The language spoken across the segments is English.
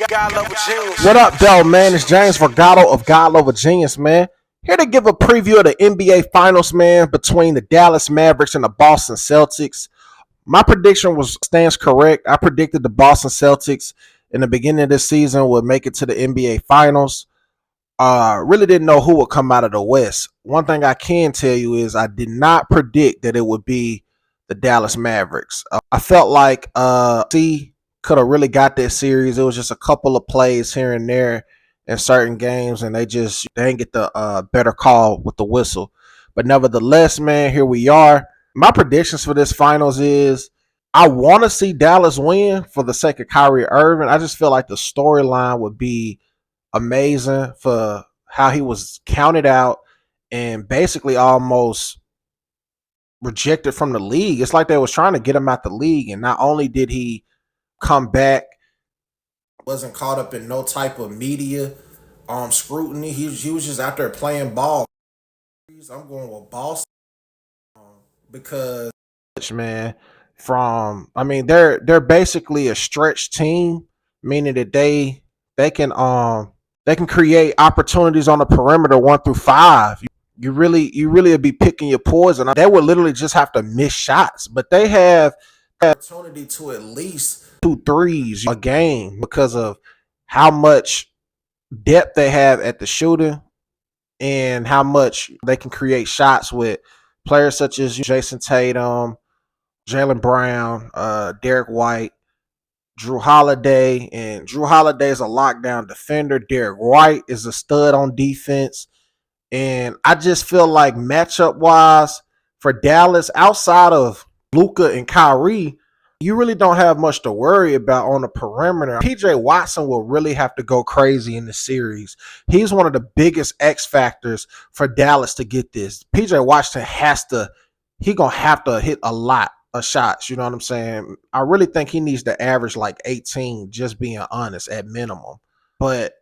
God level genius. What up, though, man? It's James Vergado of God Level Genius, man. Here to give a preview of the NBA Finals, man, between the Dallas Mavericks and the Boston Celtics. My prediction stands correct. I predicted the Boston Celtics in the beginning of this season would make it to the NBA Finals. Really didn't know who would come out of the West. One thing I can tell you is I did not predict that it would be the Dallas Mavericks. I felt like could have really got that series. It was just a couple of plays here and there in certain games, and they didn't get the better call with the whistle. But nevertheless, man, here we are. My predictions for this finals is I want to see Dallas win for the sake of Kyrie Irving. I just feel like the storyline would be amazing for how he was counted out and basically almost rejected from the league. It's like they was trying to get him out the league, and not only did he come back, wasn't caught up in no type of media scrutiny. He was just out there playing ball. I'm going with Boston because man, they're basically a stretch team, meaning that they can create opportunities on the perimeter 1 through 5. You really would be picking your poison. They would literally just have to miss shots, but they have opportunity to at least 2 threes a game because of how much depth they have at the shooting and how much they can create shots with players such as Jason Tatum, Jaylen Brown, Derek White, Drew Holiday. And Drew Holiday is a lockdown defender. Derek White is a stud on defense. And I just feel like matchup wise for Dallas, outside of Luka and Kyrie, you really don't have much to worry about on the perimeter. PJ Watson will really have to go crazy in the series. He's one of the biggest X factors for Dallas to get this. PJ Watson gonna have to hit a lot of shots. You know what I'm saying? I really think he needs to average like 18, just being honest, at minimum. But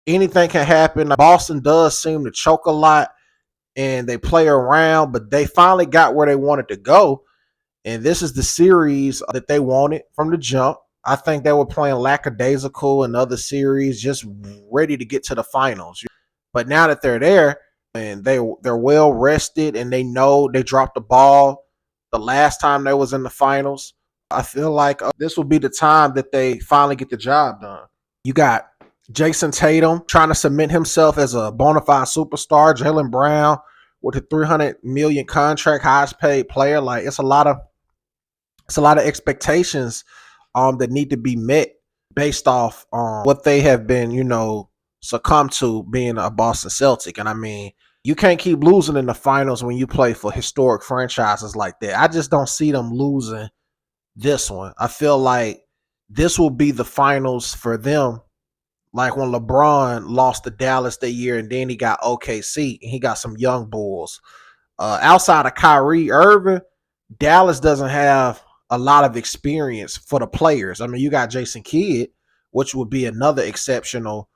anything can happen. Boston does seem to choke a lot and they play around, but they finally got where they wanted to go. And this is the series that they wanted from the jump. I think they were playing lackadaisical in other series, just ready to get to the finals. But now that they're there and they're well rested and they know they dropped the ball the last time they was in the finals, I feel like this will be the time that they finally get the job done. You got Jason Tatum trying to cement himself as a bona fide superstar. Jaylen Brown with a $300 million contract, highest paid player. Like it's a lot of expectations that need to be met based off what they have been, succumb to being a Boston Celtic. And I mean, you can't keep losing in the finals when you play for historic franchises like that. I just don't see them losing this one. I feel like this will be the finals for them. Like when LeBron lost to Dallas that year and then he got OKC and he got some young bulls. Outside of Kyrie Irving, Dallas doesn't have a lot of experience for the players. I mean, you got Jason Kidd, which would be another exceptional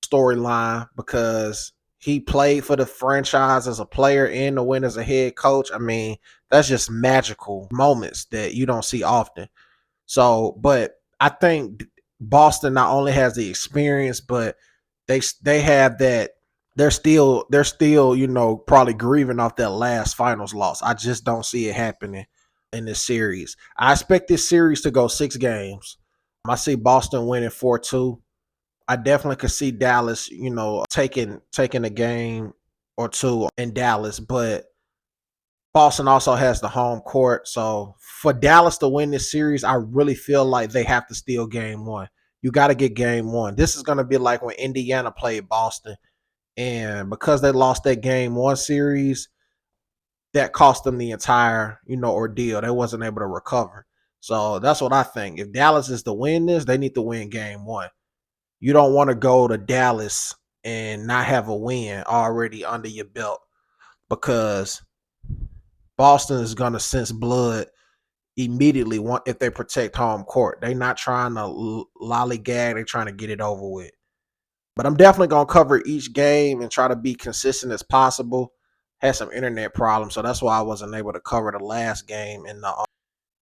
storyline because he played for the franchise as a player and to win as a head coach. I mean, that's just magical moments that you don't see often. So, but I think Boston not only has the experience, but they have that. They're still, probably grieving off that last finals loss. I just don't see it happening in this series. I expect this series to go 6 games. I see Boston winning 4-2. I definitely could see Dallas, taking a game or two in Dallas, but Boston also has the home court. So for Dallas to win this series, I really feel like they have to steal game 1. You got to get game 1. This is going to be like when Indiana played Boston. And because they lost that game 1 series, that cost them the entire, ordeal. They wasn't able to recover. So that's what I think. If Dallas is to win this, they need to win game 1. You don't want to go to Dallas and not have a win already under your belt because Boston is going to sense blood immediately if they protect home court. They're not trying to lollygag. They're trying to get it over with. But I'm definitely going to cover each game and try to be consistent as possible. Had some internet problems, so that's why I wasn't able to cover the last game in the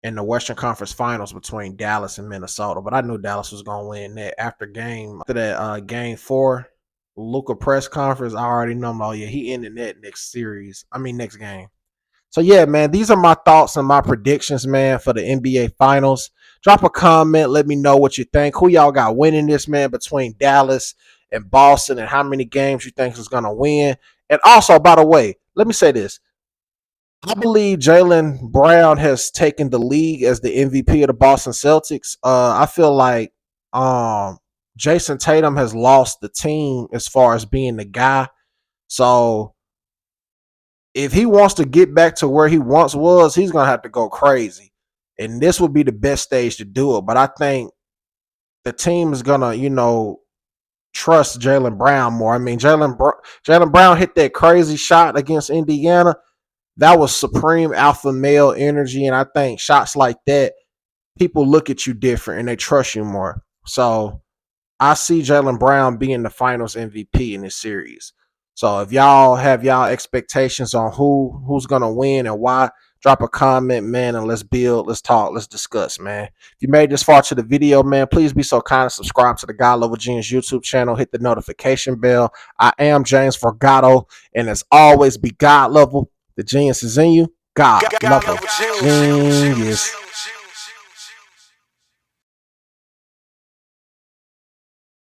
in the Western Conference Finals between Dallas and Minnesota. But I knew Dallas was gonna win that after that game 4 Luka press conference. I already know, oh yeah, he ended that next series. I mean next game. So yeah, man, these are my thoughts and my predictions, man, for the NBA Finals. Drop a comment, let me know what you think. Who y'all got winning this, man, between Dallas and Boston, and how many games you think is gonna win. And also, by the way, let me say this. I believe Jaylen Brown has taken the league as the MVP of the Boston Celtics. I feel like Jason Tatum has lost the team as far as being the guy. So if he wants to get back to where he once was, he's gonna have to go crazy, and this would be the best stage to do it. But I think the team is gonna, trust Jaylen Brown more. I mean, Jaylen Brown hit that crazy shot against Indiana. That was supreme alpha male energy, and I think shots like that, people look at you different and they trust you more. So I see Jaylen Brown being the Finals MVP in this series. So if y'all have y'all expectations on who's gonna win and why, drop a comment, man, and let's build, let's talk, let's discuss, man. If you made this far to the video, man, please be so kind and subscribe to the God Level Genius YouTube channel. Hit the notification bell. I am James Forgato, and as always, be God level. The genius is in you. God level genius.